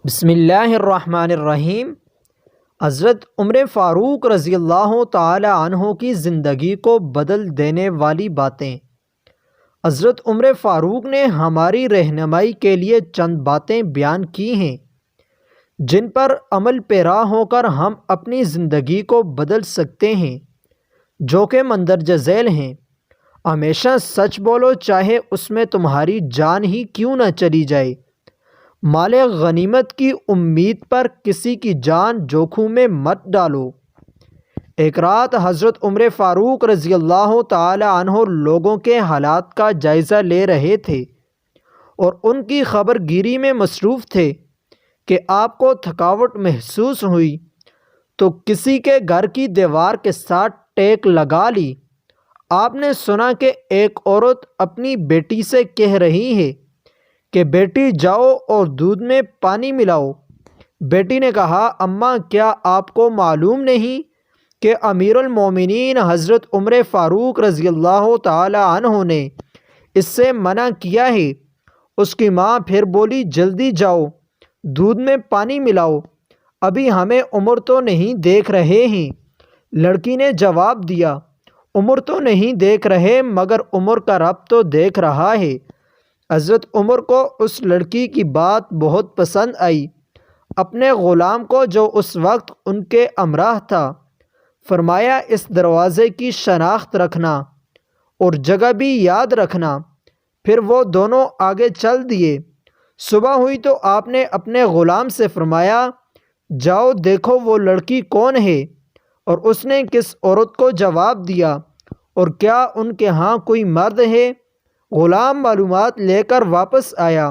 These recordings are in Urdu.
بسم اللہ الرحمن الرحیم۔ حضرت عمر فاروق رضی اللہ تعالی عنہ کی زندگی کو بدل دینے والی باتیں۔ حضرت عمر فاروق نے ہماری رہنمائی کے لیے چند باتیں بیان کی ہیں جن پر عمل پیرا ہو کر ہم اپنی زندگی کو بدل سکتے ہیں، جو کہ مندرجہ ذیل ہیں۔ ہمیشہ سچ بولو، چاہے اس میں تمہاری جان ہی کیوں نہ چلی جائے۔ مال غنیمت کی امید پر کسی کی جان جوکھم میں مت ڈالو۔ ایک رات حضرت عمر فاروق رضی اللہ تعالی عنہ لوگوں کے حالات کا جائزہ لے رہے تھے اور ان کی خبر گیری میں مصروف تھے کہ آپ کو تھکاوٹ محسوس ہوئی تو کسی کے گھر کی دیوار کے ساتھ ٹیک لگا لی۔ آپ نے سنا کہ ایک عورت اپنی بیٹی سے کہہ رہی ہے کہ بیٹی جاؤ اور دودھ میں پانی ملاؤ۔ بیٹی نے کہا، اماں کیا آپ کو معلوم نہیں کہ امیر المومنین حضرت عمر فاروق رضی اللہ تعالی عنہ نے اس سے منع کیا ہے۔ اس کی ماں پھر بولی، جلدی جاؤ، دودھ میں پانی ملاؤ، ابھی ہمیں عمر تو نہیں دیکھ رہے ہیں۔ لڑکی نے جواب دیا، عمر تو نہیں دیکھ رہے مگر عمر کا رب تو دیکھ رہا ہے۔ حضرت عمر کو اس لڑکی کی بات بہت پسند آئی۔ اپنے غلام کو جو اس وقت ان کے ہمراہ تھا فرمایا، اس دروازے کی شناخت رکھنا اور جگہ بھی یاد رکھنا۔ پھر وہ دونوں آگے چل دیے۔ صبح ہوئی تو آپ نے اپنے غلام سے فرمایا، جاؤ دیکھو وہ لڑکی کون ہے اور اس نے کس عورت کو جواب دیا اور کیا ان کے ہاں کوئی مرد ہے۔ غلام معلومات لے کر واپس آیا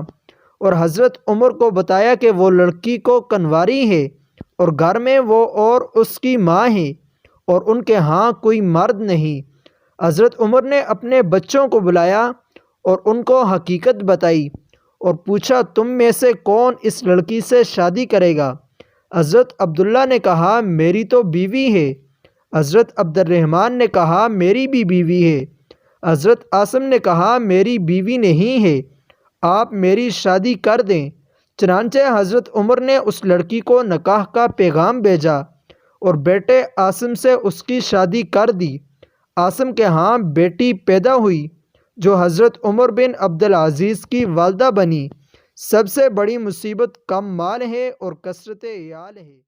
اور حضرت عمر کو بتایا کہ وہ لڑکی کو کنواری ہے اور گھر میں وہ اور اس کی ماں ہے اور ان کے ہاں کوئی مرد نہیں۔ حضرت عمر نے اپنے بچوں کو بلایا اور ان کو حقیقت بتائی اور پوچھا، تم میں سے کون اس لڑکی سے شادی کرے گا؟ حضرت عبداللہ نے کہا، میری تو بیوی ہے۔ حضرت عبد الرحمن نے کہا، میری بھی بیوی ہے۔ حضرت عاصم نے کہا، میری بیوی نہیں ہے، آپ میری شادی کر دیں۔ چنانچہ حضرت عمر نے اس لڑکی کو نکاح کا پیغام بھیجا اور بیٹے عاصم سے اس کی شادی کر دی۔ عاصم کے ہاں بیٹی پیدا ہوئی جو حضرت عمر بن عبدالعزیز کی والدہ بنی۔ سب سے بڑی مصیبت کم مال ہے اور کثرت عیال ہے۔